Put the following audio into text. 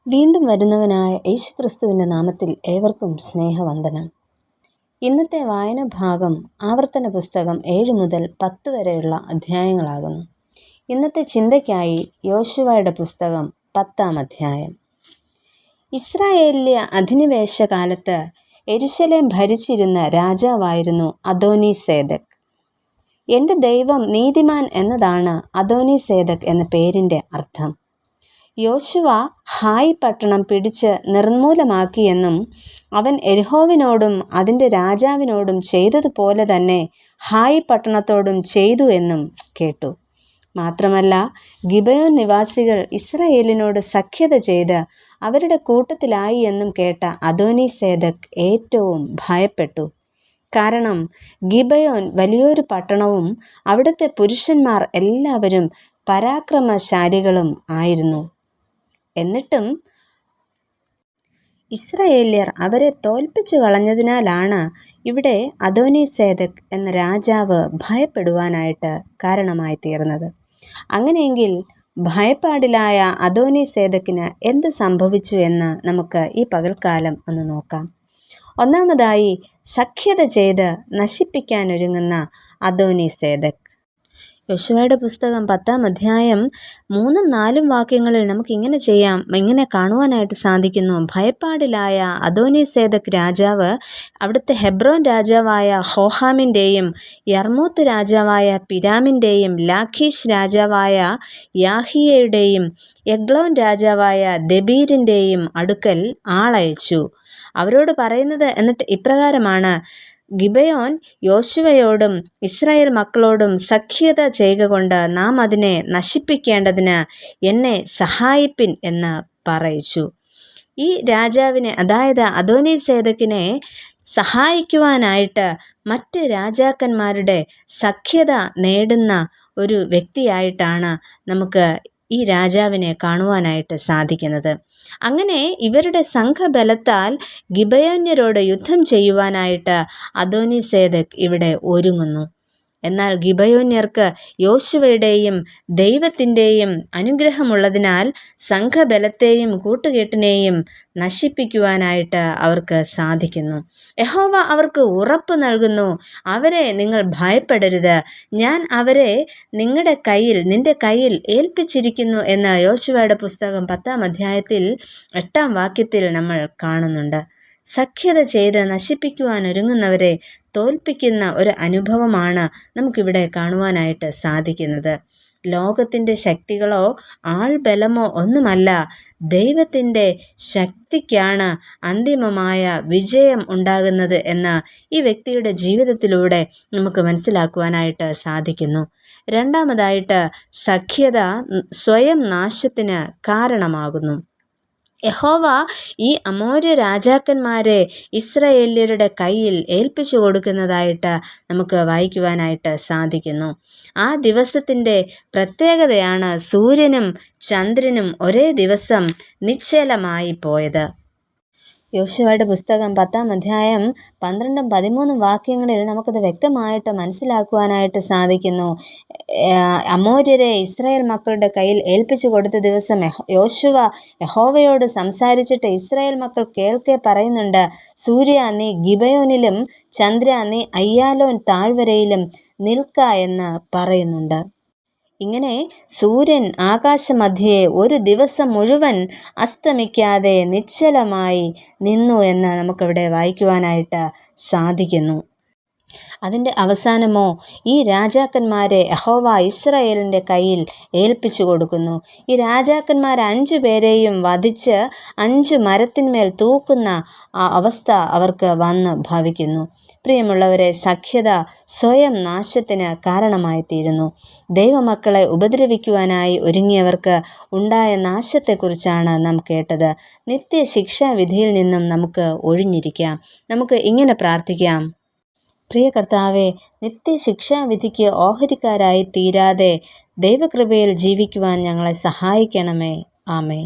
വീണ്ടും വരുന്നവനായ യേശുക്രിസ്തുവിൻ്റെ നാമത്തിൽ ഏവർക്കും സ്നേഹവന്ദനം. ഇന്നത്തെ വായന ഭാഗം ആവർത്തന പുസ്തകം 7 മുതൽ 10 വരെയുള്ള അധ്യായങ്ങളാകുന്നു. ഇന്നത്തെ ചിന്തയ്ക്കായി യോശുവയുടെ പുസ്തകം 10-ാം അധ്യായം. ഇസ്രായേലിലെ അധിനിവേശ കാലത്ത് യെരുശലേം ഭരിച്ചിരുന്ന രാജാവായിരുന്നു അദോനിസേദെക്ക്. എൻ്റെ ദൈവം നീതിമാൻ എന്നതാണ് അദോനിസേദെക്ക് എന്ന പേരിൻ്റെ അർത്ഥം. യോശുവ ഹായ് പട്ടണം പിടിച്ച് നിർമൂലമാക്കിയെന്നും അവൻ യെരിഹോവിനോടും അതിൻ്റെ രാജാവിനോടും ചെയ്തതുപോലെ തന്നെ ഹായ് പട്ടണത്തോടും ചെയ്തു എന്നും കേട്ടു. മാത്രമല്ല, ഗിബയോൻ നിവാസികൾ ഇസ്രായേലിനോട് സഖ്യത ചെയ്ത് അവരുടെ കൂട്ടത്തിലായി എന്നും കേട്ട അദോനിസേദെക്ക് ഏറ്റവും ഭയപ്പെട്ടു. കാരണം ഗിബയോൻ വലിയൊരു പട്ടണവും അവിടുത്തെ പുരുഷന്മാർ എല്ലാവരും പരാക്രമശാലികളും ആയിരുന്നു. എന്നിട്ടും ഇസ്രായേല്യർ അവരെ തോൽപ്പിച്ചു കളഞ്ഞതിനാലാണ് ഇവിടെ അദോനിസേദെക്ക് എന്ന രാജാവ് ഭയപ്പെടുവാനായിട്ട് കാരണമായി തീർന്നത്. അങ്ങനെയെങ്കിൽ ഭയപ്പാടിലായ അദോനിസേദെക്കിന് എന്ത് സംഭവിച്ചു എന്ന് നമുക്ക് ഈ പകൽക്കാലം ഒന്ന് നോക്കാം. ഒന്നാമതായി, സഖ്യത ചെയ്ത് നശിപ്പിക്കാനൊരുങ്ങുന്ന അദോനിസേദെക്ക്. യോശുവയുടെ പുസ്തകം 10-ാം അധ്യായം 3-4 വാക്യങ്ങളിൽ ഇങ്ങനെ കാണുവാനായിട്ട് സാധിക്കുന്നു. ഭയപ്പാടിലായ അദോനിസേദെക്ക് രാജാവ് അവിടുത്തെ ഹെബ്രോൻ രാജാവായ ഹോഹാമിൻ്റെയും യർമൂത്ത് രാജാവായ പിരാമിൻ്റെയും ലാഖീഷ് രാജാവായ യാഹിയയുടെയും എഗ്ലോൻ രാജാവായ ദെബീരിൻ്റെയും അടുക്കൽ ആളയച്ചു. അവരോട് പറയുന്നത് എന്നിട്ട് ഇപ്രകാരമാണ്: ഗിബയോൻ യോശുവയോടും ഇസ്രായേൽ മക്കളോടും സഖ്യത ചെയ്യുക കൊണ്ട് നാം അതിനെ നശിപ്പിക്കേണ്ടതിന് എന്നെ സഹായിപ്പിൻ എന്ന് പറയിച്ചു. ഈ രാജാവിനെ, അതായത് അദോനിസേദെക്കിനെ സഹായിക്കുവാനായിട്ട് മറ്റ് രാജാക്കന്മാരുടെ സഖ്യത നേടുന്ന ഒരു വ്യക്തിയായിട്ടാണ് നമുക്ക് ഈ രാജാവിനെ കാണുവാനായിട്ട് സാധിക്കുന്നത്. അങ്ങനെ ഇവരുടെ സംഘബലത്താൽ ഗിബയോന്യരോട് യുദ്ധം ചെയ്യുവാനായിട്ട് അദോനിസേദെക്ക് ഇവിടെ ഒരുങ്ങുന്നു. എന്നാൽ ഗിബയോന്യർക്ക് യോശുവയുടെയും ദൈവത്തിൻ്റെയും അനുഗ്രഹമുള്ളതിനാൽ സംഘബലത്തെയും കൂട്ടുകെട്ടിനെയും നശിപ്പിക്കുവാനായിട്ട് അവർക്ക് സാധിക്കുന്നു. യഹോവ അവർക്ക് ഉറപ്പ് നൽകുന്നു: അവരെ നിങ്ങൾ ഭയപ്പെടരുത്, ഞാൻ അവരെ നിന്റെ കയ്യിൽ ഏൽപ്പിച്ചിരിക്കുന്നു എന്ന് യോശുവയുടെ പുസ്തകം 10-ാം അധ്യായത്തിൽ 8-ാം വാക്യത്തിൽ നമ്മൾ കാണുന്നുണ്ട്. സഖ്യത ചെയ്ത് നശിപ്പിക്കുവാനൊരുങ്ങുന്നവരെ തോൽപ്പിക്കുന്ന ഒരു അനുഭവമാണ് നമുക്കിവിടെ കാണുവാനായിട്ട് സാധിക്കുന്നത്. ലോകത്തിൻ്റെ ശക്തികളോ ആൾബലമോ ഒന്നുമല്ല, ദൈവത്തിൻ്റെ ശക്തിക്കാണ് അന്തിമമായ വിജയം ഉണ്ടാകുന്നത് എന്ന് ഈ വ്യക്തിയുടെ ജീവിതത്തിലൂടെ നമുക്ക് മനസ്സിലാക്കുവാനായിട്ട് സാധിക്കുന്നു. രണ്ടാമതായിട്ട്, സഖ്യത സ്വയം നാശത്തിന് കാരണമാകുന്നു. യഹോവ ഈ അമോര്യ രാജാക്കന്മാരെ ഇസ്രായേല്യരുടെ കയ്യിൽ ഏൽപ്പിച്ചു കൊടുക്കുന്നതായിട്ട് നമുക്ക് വായിക്കുവാനായിട്ട് സാധിക്കുന്നു. ആ ദിവസത്തിൻ്റെ പ്രത്യേകതയാണ് സൂര്യനും ചന്ദ്രനും ഒരേ ദിവസം നിശ്ചലമായി പോയത്. യോശുവയുടെ പുസ്തകം 10-ാം അധ്യായം 12-13 വാക്യങ്ങളിൽ നമുക്കത് വ്യക്തമായിട്ട് മനസ്സിലാക്കുവാനായിട്ട് സാധിക്കുന്നു. അമോര്യരെ ഇസ്രായേൽ മക്കളുടെ കയ്യിൽ ഏൽപ്പിച്ചു കൊടുത്ത ദിവസം യോശുവ യഹോവയോട് സംസാരിച്ചിട്ട് ഇസ്രായേൽ മക്കൾ കേൾക്കെ പറയുന്നുണ്ട്: സൂര്യ, നീ ഗിബയോനിലും ചന്ദ്ര, നീ അയ്യാലോൻ താഴ്വരയിലും നിൽക്ക എന്ന് പറയുന്നുണ്ട്. ഇങ്ങനെ സൂര്യൻ ആകാശമധ്യേ ഒരു ദിവസം മുഴുവൻ അസ്തമിക്കാതെ നിശ്ചലമായി നിന്നു എന്ന് നമുക്കിവിടെ വായിക്കുവാനായിട്ട് സാധിക്കുന്നു. അതിൻ്റെ അവസാനമോ, ഈ രാജാക്കന്മാരെ യഹോവ ഇസ്രായേലിൻ്റെ കയ്യിൽ ഏൽപ്പിച്ചു കൊടുക്കുന്നു. ഈ രാജാക്കന്മാർ 5 പേരെയും വധിച്ച് 5 മരത്തിന്മേൽ തൂക്കുന്ന അവസ്ഥ അവർക്ക് വന്ന് ഭവിക്കുന്നു. പ്രിയമുള്ളവരെ, സഖ്യത സ്വയം നാശത്തിന് കാരണമായി തീരുന്നു. ദൈവമക്കളെ ഉപദ്രവിക്കുവാനായി ഒരുങ്ങിയവർക്ക് ഉണ്ടായ നാശത്തെക്കുറിച്ചാണ് നാം കേട്ടത്. നിത്യശിക്ഷാവിധിയിൽ നിന്നും നമുക്ക് ഒഴിഞ്ഞിരിക്കാം. നമുക്ക് ഇങ്ങനെ പ്രാർത്ഥിക്കാം: പ്രിയ കർത്താവേ, നിത്യശിക്ഷാവിധിക്ക് ഓഹരിക്കാരായി തീരാതെ ദൈവകൃപയിൽ ജീവിക്കുവാൻ ഞങ്ങളെ സഹായിക്കണമേ. ആമേൻ.